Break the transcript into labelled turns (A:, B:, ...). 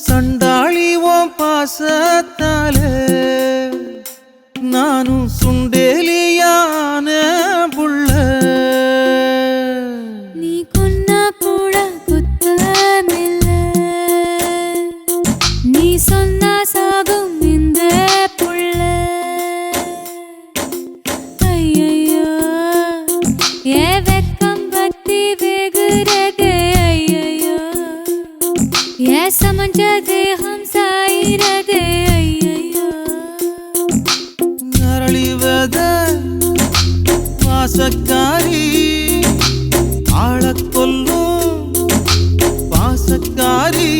A: சண்டாளி ஓம் பாசத்தாலே நானும் சுண்டேலியான புள்ள.
B: நீ கொன்னா கூட குத்தமில்ல, நீ சொன்னா சாகும் இந்த புள்ள. ஐயையோ ஏ வெக்கம் பத்தி வெகுறதே, ஐயையோ ஏ சமஞ்ச தேகம் சாயிரதே, ஐயையோ
A: அரளிவத வாசக்காரி ஆளக் கொல்லும் பாசக்காரி.